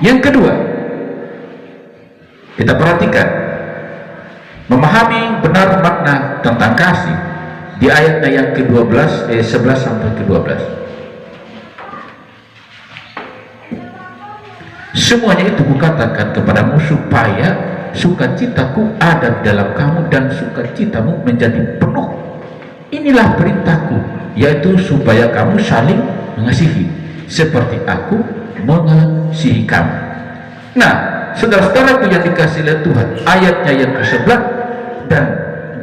Yang kedua, kita perhatikan memahami benar makna tentang kasih di ayatnya yang ke-12, 11 sampai ke-12. Semuanya itu kukatakan kepadamu supaya sukacitaku ada di dalam kamu dan sukacitamu menjadi penuh. Inilah perintahku, yaitu supaya kamu saling mengasihi seperti aku mengasihi kamu. Nah, saudara-saudaraku yang dikasihi oleh Tuhan, ayatnya yang ke-11 dan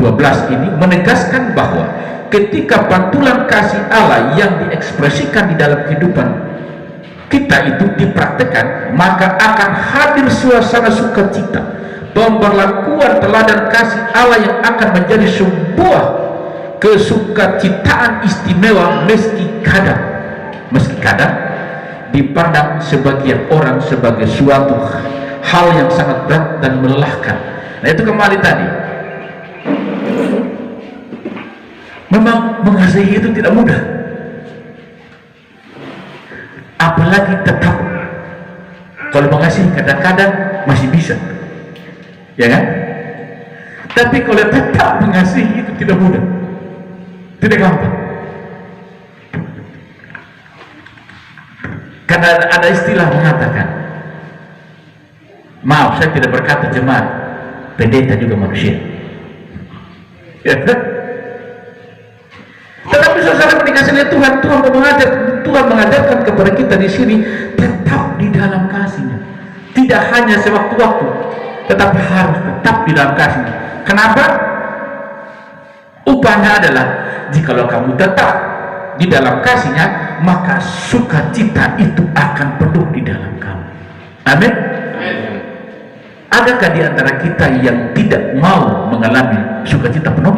12 ini menegaskan bahwa ketika pantulan kasih Allah yang diekspresikan di dalam kehidupan kita itu dipraktekkan, maka akan hadir suasana sukacita, pemberlakuan teladan kasih Allah yang akan menjadi sebuah kesukacitaan istimewa meski kadang dipandang sebagian orang sebagai suatu hal yang sangat berat dan melelahkan. Nah, itu kembali tadi, memang mengasihi itu tidak mudah, apalagi tetap. Kalau mengasihi kadang-kadang masih bisa, ya kan? Tapi kalau tetap mengasihi itu tidak mudah, tidak gampang. Karena ada istilah mengatakan, maaf saya tidak berkata jemaat, pendeta juga manusia, ya kan? Tetapi saudara dikasih oleh Tuhan, Tuhan mengajarkan kepada kita di sini tetap di dalam kasih-Nya. Tidak hanya sewaktu-waktu, tetapi harus tetap di dalam kasih-Nya. Kenapa? Upahnya adalah jikalau kamu tetap di dalam kasih-Nya, maka sukacita itu akan penuh di dalam kamu. Amin. Adakah di antara kita yang tidak mau mengalami sukacita penuh?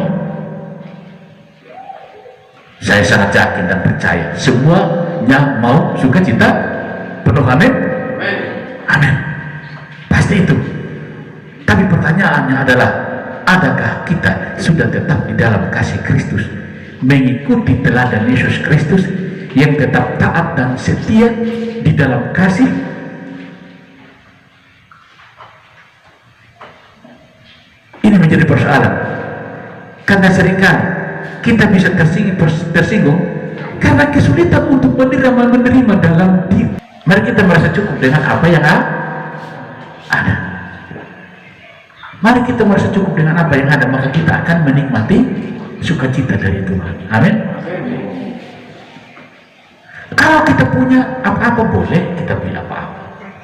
Saya sangat yakin dan percaya semuanya mau sukacita penuh. Amin. Amin. Pasti itu. Tapi pertanyaannya adalah, adakah kita sudah tetap di dalam kasih Kristus, mengikuti teladan Yesus Kristus yang tetap taat dan setia di dalam kasih? Ini menjadi persoalan, karena seringkali kita bisa tersinggung karena kesulitan untuk menerima dalam diri. Mari kita merasa cukup dengan apa yang ada. Mari kita merasa cukup dengan apa yang ada, maka kita akan menikmati sukacita dari Tuhan. Amin. Kalau kita punya apa-apa, boleh kita punya apa-apa,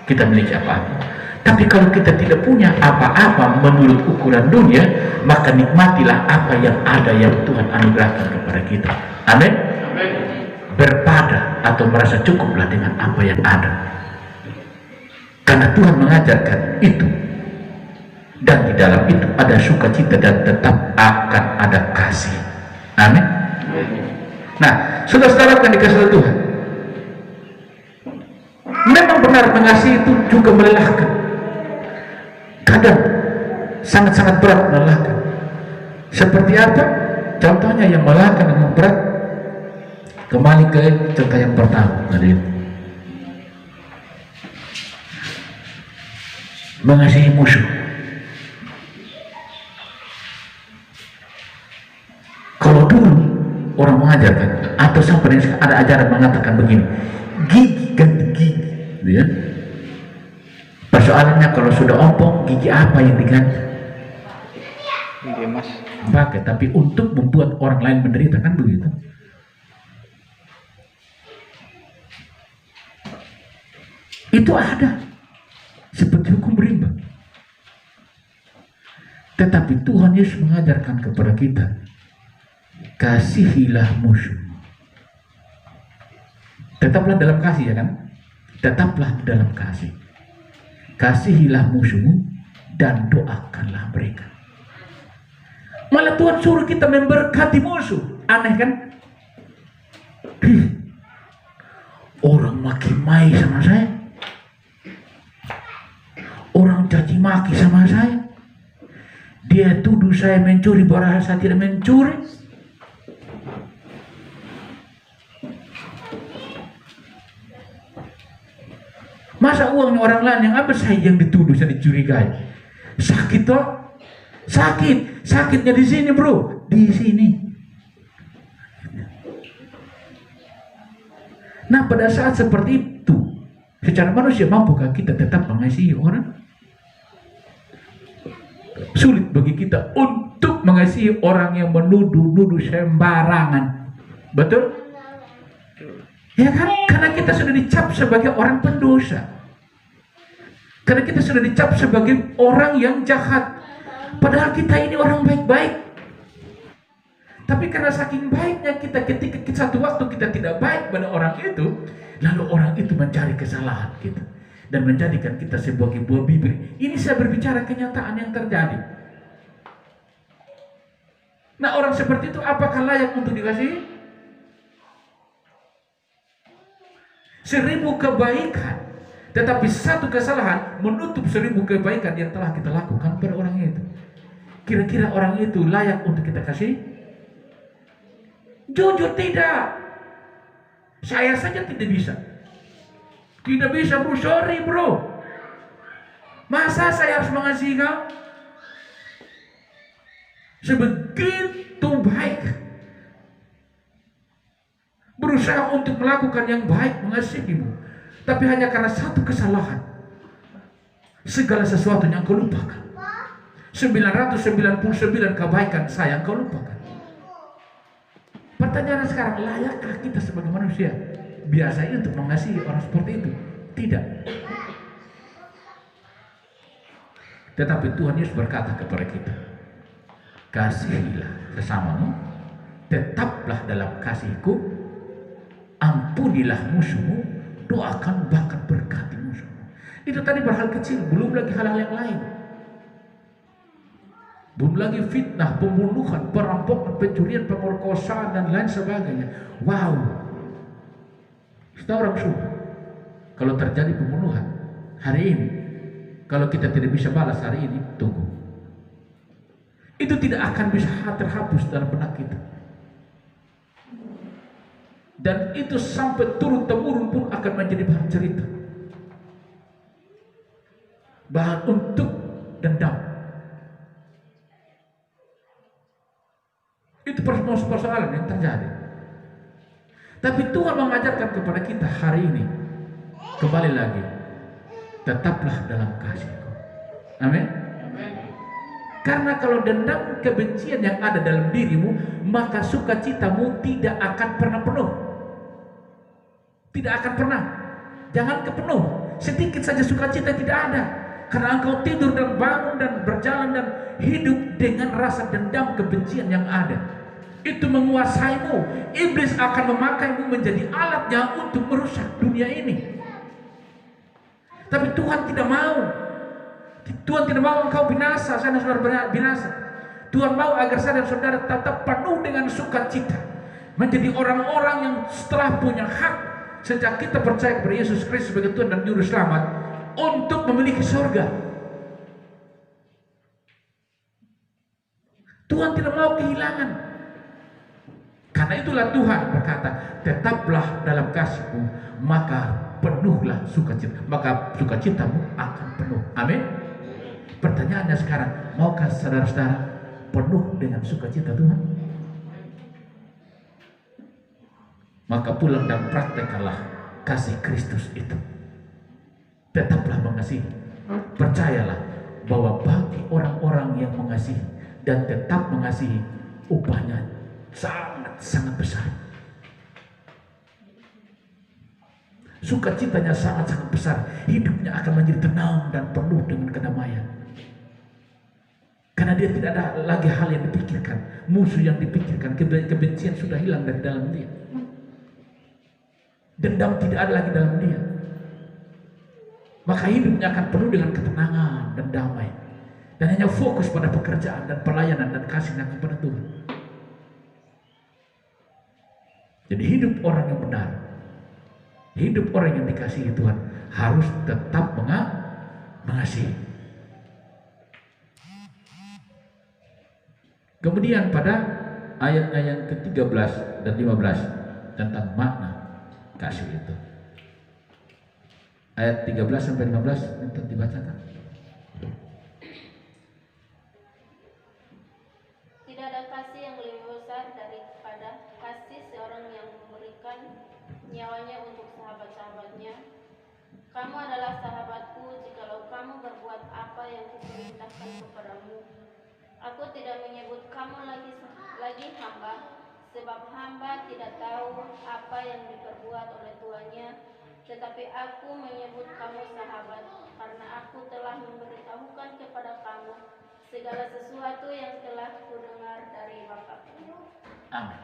kita miliki apa-apa. Tapi kalau kita tidak punya apa-apa menurut ukuran dunia, maka nikmatilah apa yang ada yang Tuhan anugerahkan kepada kita. Amin. Berpada atau merasa cukuplah dengan apa yang ada, karena Tuhan mengajarkan itu, dan di dalam itu ada sukacita dan tetap akan ada kasih. Amin. Nah, saudara-saudara yang dikasihi Tuhan, memang benar mengasihi itu juga melelahkan. Kadang sangat-sangat berat melelahkan. Seperti apa? Contohnya yang melelahkan dengan berat, kembali ke contoh yang pertama tadi, mengasihi musuh. Kalau dulu orang mengajarkan, atau sampai ada ajaran mengatakan begini, gigi ganti gigi, ya. Persoalannya kalau sudah ompong, gigi apa yang diganti? Gigi emas. Pakai, tapi untuk membuat orang lain menderita, kan begitu? Itu ada, seperti hukum rimba. Tetapi Tuhan Yesus mengajarkan kepada kita, kasihilah musuh. Tetaplah dalam kasih, ya kan? Tetaplah dalam kasih. Kasihilah musuhmu dan doakanlah mereka. Malah Tuhan suruh kita memberkati musuh. Aneh kan? Orang maki-maki sama saya, orang caci maki sama saya, dia tuduh saya mencuri padahal saya tidak mencuri. Masa uangnya orang lain yang ambil, saya yang dituduh, saya dicurigai. Sakit toh? Sakit. Sakitnya di sini bro, di sini. Nah pada saat seperti itu, secara manusia mampukah kita tetap mengasihi orang? Sulit bagi kita untuk mengasihi orang yang menuduh-nuduh sembarangan. Betul? Ya kan? Karena kita sudah dicap sebagai orang pendosa. Karena kita sudah dicap sebagai orang yang jahat. Padahal kita ini orang baik-baik. Tapi karena saking baiknya kita, ketika satu waktu kita tidak baik pada orang itu, lalu orang itu mencari kesalahan kita dan menjadikan kita sebagai buah bibir. Ini saya berbicara kenyataan yang terjadi. Nah orang seperti itu apakah layak untuk dikasihi? 1000 kebaikan, tetapi satu kesalahan menutup 1000 kebaikan yang telah kita lakukan pada orang itu. Kira-kira orang itu layak untuk kita kasih? Jujur tidak. Saya saja tidak bisa. Tidak bisa bro, sorry bro. Masa saya harus mengasihi kau? Sebegitu baik, berusaha untuk melakukan yang baik, mengasihimu, tapi hanya karena satu kesalahan, segala sesuatu yang kau lupakan. 999 kebaikan saya kau lupakan. Pertanyaan sekarang, layakkah kita sebagai manusia biasanya untuk mengasihi orang seperti itu? Tidak. Tetapi Tuhan Yesus berkata kepada kita, kasihilah sesamamu, tetaplah dalam kasihku, ampunilah musuhmu, doakan bahkan berkati musuhmu. Itu tadi berhal kecil, belum lagi hal-hal yang lain. Belum lagi fitnah, pembunuhan, perampokan, pencurian, pemerkosaan dan lain sebagainya. Wow. Kita orang suruh, kalau terjadi pembunuhan hari ini, kalau kita tidak bisa balas hari ini, tunggu. Itu tidak akan bisa terhapus dalam benak kita. Dan itu sampai turun-temurun pun akan menjadi bahan cerita, bahan untuk dendam. Itu persoalan yang terjadi. Tapi Tuhan mengajarkan kepada kita hari ini, kembali lagi, tetaplah dalam kasih-Ku. Amin. Karena kalau dendam, kebencian yang ada dalam dirimu, maka sukacitamu tidak akan pernah penuh. Tidak akan pernah. Jangan kepenuh. Sedikit saja sukacita tidak ada. Karena engkau tidur dan bangun dan berjalan dan hidup dengan rasa dendam, kebencian yang ada. Itu menguasaimu. Iblis akan memakaimu menjadi alatnya untuk merusak dunia ini. Tapi Tuhan tidak mau. Tuhan tidak mau engkau binasa, saudara binasa. Tuhan mau agar saya dan saudara tetap penuh dengan sukacita, menjadi orang-orang yang setelah punya hak sejak kita percaya kepada Yesus Kristus sebagai Tuhan dan Juru Selamat untuk memiliki surga. Tuhan tidak mau kehilangan. Karena itulah Tuhan berkata, tetaplah dalam kasih-Ku, maka penuhlah sukacita, maka sukacitamu akan penuh. Amin. Pertanyaannya sekarang, maukah saudara-saudara penuh dengan sukacita Tuhan? Maka pulang dan praktekkanlah kasih Kristus itu. Tetaplah mengasihi. Percayalah bahwa bagi orang-orang yang mengasihi dan tetap mengasihi, upahnya sangat-sangat besar. Sukacitanya sangat-sangat besar. Hidupnya akan menjadi tenang dan penuh dengan kedamaian. Karena dia tidak ada lagi hal yang dipikirkan, musuh yang dipikirkan, kebencian sudah hilang dari dalam dia. Dendam tidak ada lagi dalam dia. Maka hidupnya akan penuh dengan ketenangan dan damai. Dan hanya fokus pada pekerjaan dan pelayanan dan kasihnya kepada Tuhan. Jadi hidup orang yang benar, hidup orang yang dikasihi Tuhan harus tetap mengasihi. Kemudian pada ayat-ayat ke-13 dan 15 tentang makna kasih itu. ayat 13 sampai 15 minta dibacakan. Tidak ada kasih yang lebih besar daripada kasih seorang yang memberikan nyawanya untuk sahabat-sahabatnya. Kamu adalah sahabatku jikalau kamu berbuat apa yang kuperintahkan kepadamu. Aku tidak menyebut kamu lagi hamba, sebab hamba tidak tahu apa yang diperbuat oleh tuannya, tetapi aku menyebut kamu sahabat, karena aku telah memberitahukan kepada kamu segala sesuatu yang telah kudengar dari Bapakku. Amin.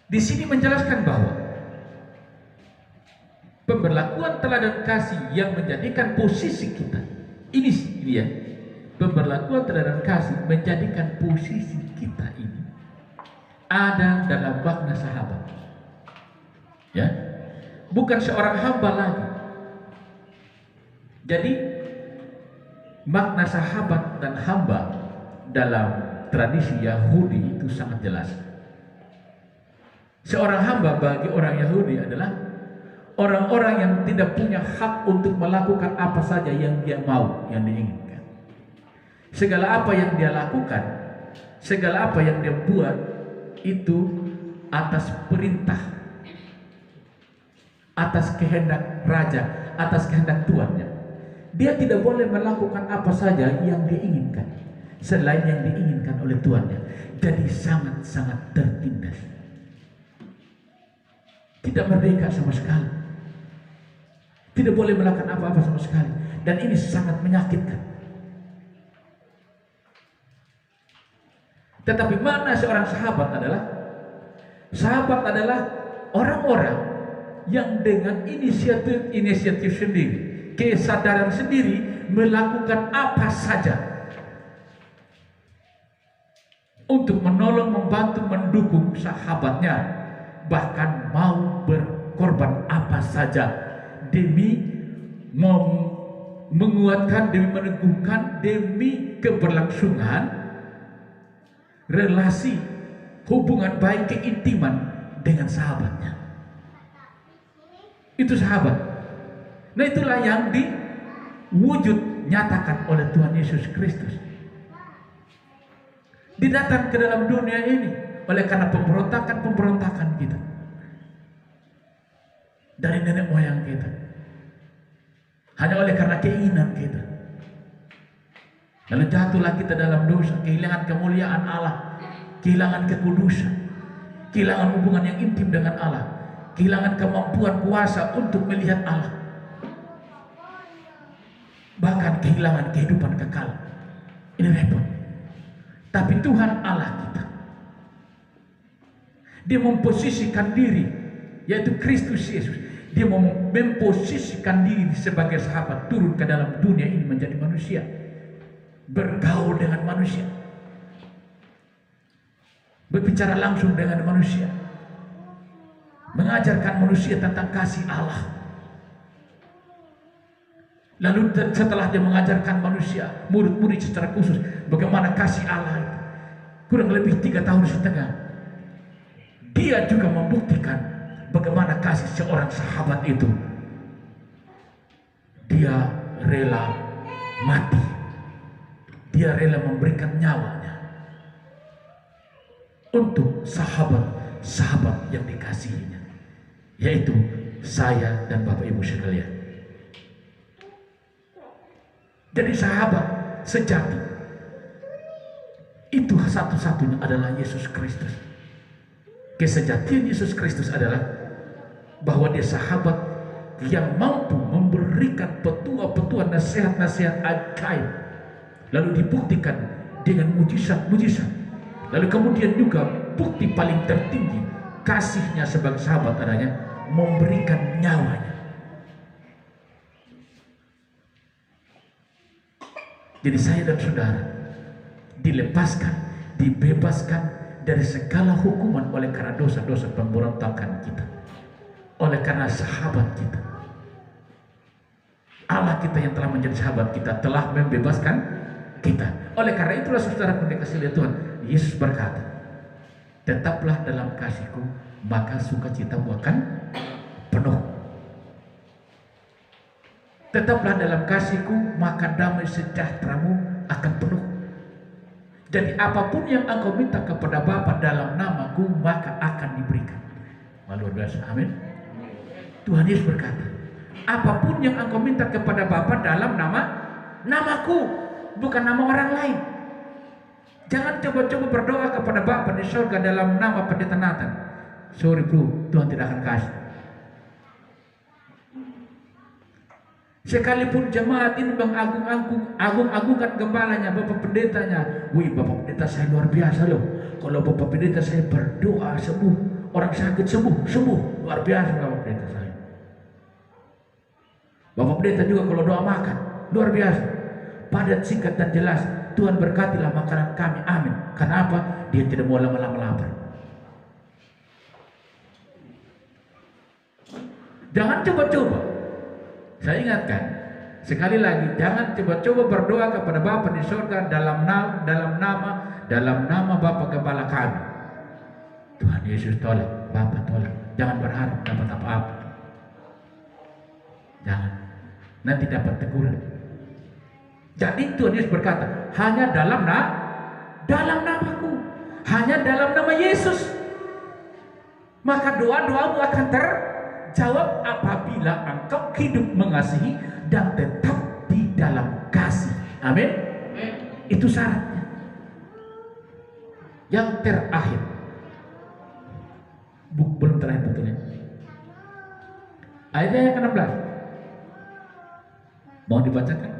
Di sini menjelaskan bahwa pemberlakuan teladan kasih yang menjadikan posisi kita ini dia, pemberlakuan teladan kasih menjadikan posisi kita ini ada dalam makna sahabat, ya, bukan seorang hamba lagi. Jadi makna sahabat dan hamba dalam tradisi Yahudi itu sangat jelas. Seorang hamba bagi orang Yahudi adalah orang-orang yang tidak punya hak untuk melakukan apa saja yang dia mau, yang diinginkan. Segala apa yang dia lakukan, segala apa yang dia buat itu atas perintah, atas kehendak raja, atas kehendak tuannya. Dia tidak boleh melakukan apa saja yang dia inginkan selain yang diinginkan oleh tuannya. Jadi sangat-sangat tertindas, tidak merdeka sama sekali, tidak boleh melakukan apa-apa sama sekali, dan ini sangat menyakitkan. Tetapi mana seorang sahabat adalah? Sahabat adalah orang-orang yang dengan inisiatif sendiri, kesadaran sendiri melakukan apa saja untuk menolong, membantu, mendukung sahabatnya, bahkan mau berkorban apa saja demi menguatkan, demi meneguhkan, demi keberlangsungan relasi hubungan baik, keintiman dengan sahabatnya. Itu sahabat. Nah, itulah yang diwujud nyatakan oleh Tuhan Yesus Kristus. Didatang ke dalam dunia ini oleh karena pemberontakan kita dari nenek moyang kita, hanya oleh karena keinginan kita. Lalu jatuhlah kita dalam dosa, kehilangan kemuliaan Allah, kehilangan kekudusan, kehilangan hubungan yang intim dengan Allah, kehilangan kemampuan kuasa untuk melihat Allah, bahkan kehilangan kehidupan kekal. Ini repot. Tapi Tuhan Allah kita, Dia memposisikan diri, yaitu Kristus Yesus. Dia memposisikan diri sebagai sahabat, turun ke dalam dunia ini menjadi manusia, bergaul dengan manusia, berbicara langsung dengan manusia, mengajarkan manusia tentang kasih Allah. Lalu setelah dia mengajarkan manusia, murid-murid secara khusus, bagaimana kasih Allah itu, kurang lebih 3 tahun setengah, dia juga membuktikan bagaimana kasih seorang sahabat itu. Dia rela mati, dia rela memberikan nyawanya untuk sahabat-sahabat yang dikasihinya, yaitu saya dan Bapak Ibu sekalian. Jadi sahabat sejati itu satu-satunya adalah Yesus Kristus. Kesejatian Yesus Kristus adalah bahwa dia sahabat yang mampu memberikan petua-petua, nasihat-nasihat ajaib, lalu dibuktikan dengan mujizat-mujizat. Lalu kemudian juga bukti paling tertinggi kasihnya sebagai sahabat adanya memberikan nyawanya. Jadi saya dan saudara dilepaskan, dibebaskan dari segala hukuman oleh karena dosa-dosa pemberontakan kita, oleh karena sahabat kita. Allah kita yang telah menjadi sahabat kita telah membebaskan kita. Oleh karena itulah saudara dikasihi oleh Tuhan, Yesus berkata, tetaplah dalam kasihku, maka sukacitamu akan penuh. Tetaplah dalam kasihku, maka damai sejahteramu akan penuh. Jadi apapun yang engkau minta kepada Bapa dalam namaku, maka akan diberikan. Luar biasa, amin. Tuhan Yesus berkata, apapun yang engkau minta kepada Bapa dalam namaku, bukan nama orang lain. Jangan coba-coba berdoa kepada Bapa di surga dalam nama Pendeta Nathan. Sorry bro, Tuhan tidak akan kasih. Sekalipun jemaat ini mengagung-agungkan gembalanya, Bapak Pendetanya. Wih, Bapak Pendeta saya luar biasa loh. Kalau Bapak Pendeta saya berdoa sembuh, orang sakit sembuh. Luar biasa Bapak Pendeta saya. Bapak Pendeta juga kalau doa makan, luar biasa. Padat, singkat dan jelas. Tuhan berkatilah makanan kami, amin. Karena apa? Dia tidak mau lama-lama lapar. Jangan coba-coba. Saya ingatkan sekali lagi, jangan coba-coba berdoa kepada Bapa di surga dalam nama Bapa Gembala kami. Tuhan Yesus tolak, Bapa tolak. Jangan berharap dapat apa-apa. Jangan. Nanti dapat teguran. Jadi Tuhan Yesus berkata, hanya dalam namaku, hanya dalam nama Yesus, maka doa-doamu akan terjawab apabila engkau hidup mengasihi dan tetap di dalam kasih. Amin. Itu syaratnya. Yang terakhir, belum terakhir betulnya. Ayatnya yang ke-16 mau dibacakan?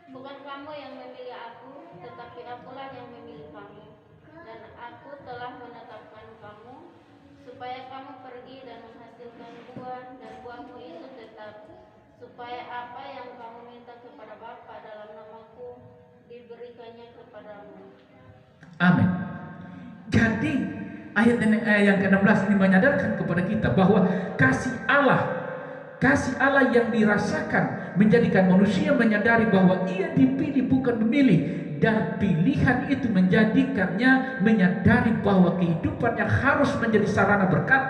Bukan kamu yang memilih aku, tetapi akulah yang memilih kamu. Dan aku telah menetapkan kamu supaya kamu pergi dan menghasilkan buah, dan buahmu itu tetap, supaya apa yang kamu minta kepada Bapa dalam namaku diberikannya kepadamu. Amin. Jadi ayat yang ke-16 ini menyadarkan kepada kita bahwa kasih Allah yang dirasakan menjadikan manusia menyadari bahwa ia dipilih bukan memilih, dan pilihan itu menjadikannya menyadari bahwa kehidupannya harus menjadi sarana berkat.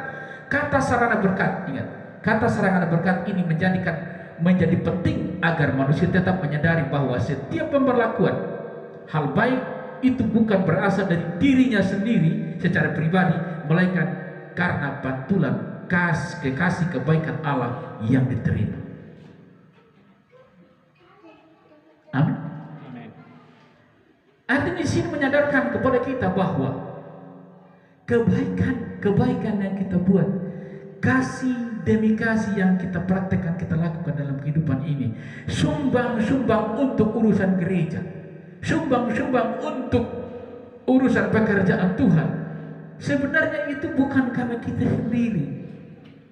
Kata sarana berkat, ingat, kata sarana berkat ini menjadi penting agar manusia tetap menyadari bahwa setiap pemberlakuan hal baik itu bukan berasal dari dirinya sendiri secara pribadi, melainkan karena bantuan kekasih kebaikan Allah yang diterima. Amin. Artinya di sini menyadarkan kepada kita bahwa kebaikan yang kita buat, kasih demi kasih yang kita praktekkan, kita lakukan dalam kehidupan ini, sumbang untuk urusan gereja, sumbang untuk urusan pekerjaan Tuhan, sebenarnya itu bukan karena kita sendiri.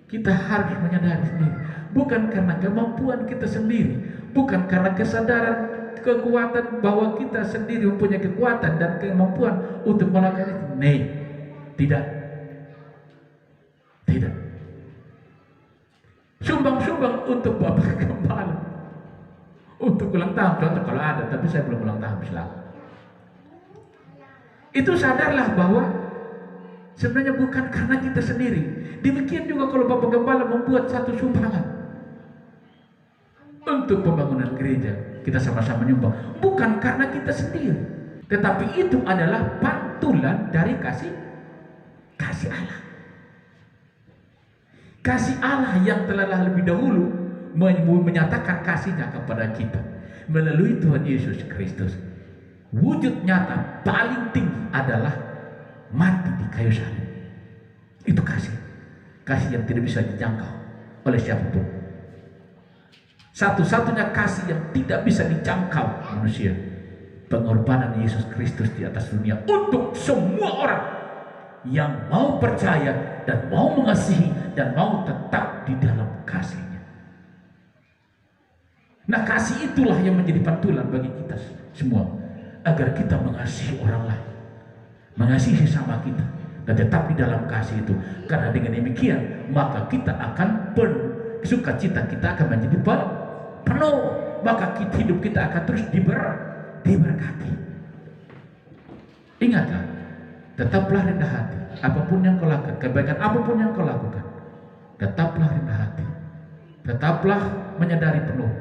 Kita harus menyadari sendiri, bukan karena kemampuan kita sendiri, bukan karena kesadaran kekuatan bahwa kita sendiri mempunyai kekuatan dan kemampuan untuk melakukan itu. Tidak. Sumbang untuk Bapak Gembala, untuk ulang tahun, contoh kalau ada, tapi saya belum ulang tahun, silakan. Itu sadarlah bahwa sebenarnya bukan karena kita sendiri. Demikian juga kalau Bapak Gembala membuat satu sumbangan untuk pembangunan gereja, kita sama-sama nyumbang, bukan karena kita sendiri, tetapi itu adalah pantulan dari kasih Allah. Kasih Allah yang telah lebih dahulu menyatakan kasihnya kepada kita melalui Tuhan Yesus Kristus. Wujud nyata paling tinggi adalah mati di kayu salib. Itu kasih yang tidak bisa dijangkau oleh siapapun. Satu-satunya kasih yang tidak bisa dijangkau manusia, pengorbanan Yesus Kristus di atas dunia untuk semua orang yang mau percaya dan mau mengasihi dan mau tetap di dalam kasih-Nya. Nah, kasih itulah yang menjadi pantulan bagi kita semua agar kita mengasihi orang lain, mengasihi sesama kita, dan tetap di dalam kasih itu. Karena dengan demikian maka kita akan sukacita kita akan menjadi penuh, maka hidup kita akan terus diberkati. Ingatlah, tetaplah rendah hati. Apapun yang kau lakukan, kebaikan apapun yang kau lakukan, Tetaplah rendah hati. Tetaplah menyadari penuh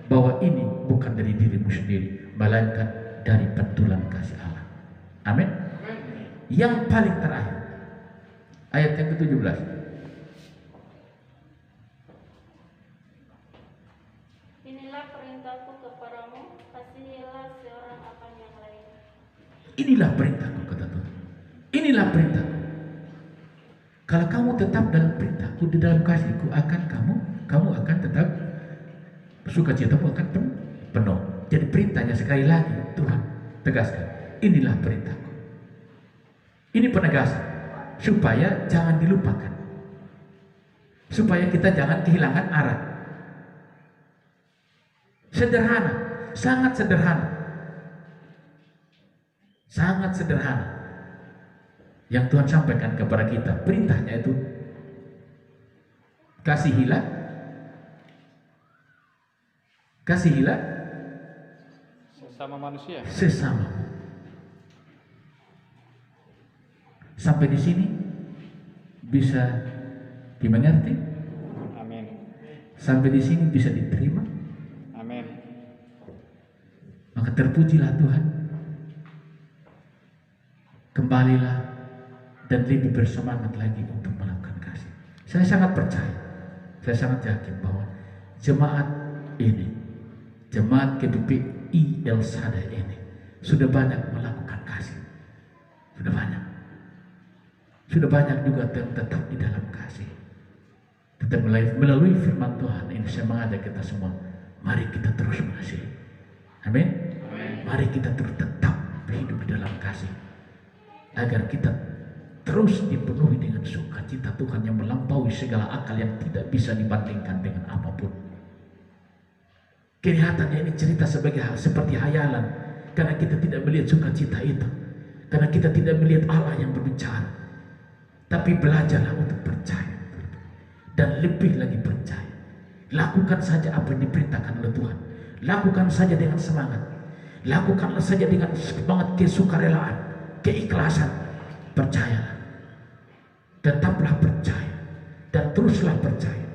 bahwa ini bukan dari dirimu sendiri, melainkan dari pantulan kasih Allah. Amin. Yang paling terakhir, ayat yang ke-17. Inilah perintahku kepadamu, kasihilah seorang akan yang lain. Inilah perintahku, kata Tuhan. Inilah perintahku. Kalau kamu tetap dalam perintahku, di dalam kasihku, kamu akan tetap sukacitamu akan penuh. Jadi perintahnya sekali lagi Tuhan tegaskan, inilah perintahku. Ini penegasan supaya jangan dilupakan, supaya kita jangan kehilangan arah. Sederhana, sangat sederhana, sangat sederhana yang Tuhan sampaikan kepada kita. Perintahnya itu kasihilah sesama manusia. Sesamamu. Sampai di sini bisa dimengerti? Amin. Sampai di sini bisa diterima? Amin. Maka terpujilah Tuhan. Kembalilah dan lebih bersemangat lagi untuk melakukan kasih. Saya sangat percaya, saya sangat yakin bahwa jemaat ini, jemaat GPPI El Shaddai ini sudah banyak melakukan kasih. Sudah banyak juga yang tetap di dalam kasih. Tetap melalui firman Tuhan ini saya mengajak kita semua, mari kita terus mengasihi. Amin. Mari kita terus tetap hidup di dalam kasih, agar kita terus dipenuhi dengan sukacita Tuhan yang melampaui segala akal, yang tidak bisa dibandingkan dengan apapun. Kelihatannya ini cerita seperti hayalan, karena kita tidak melihat sukacita itu, karena kita tidak melihat Allah yang berbicara. Tapi belajarlah untuk percaya, dan lebih lagi percaya. Lakukan saja apa yang diperintahkan oleh Tuhan. Lakukan saja dengan semangat. Lakukanlah saja dengan semangat kesukarelaan, keikhlasan. Percayalah. Tetaplah percaya dan teruslah percaya.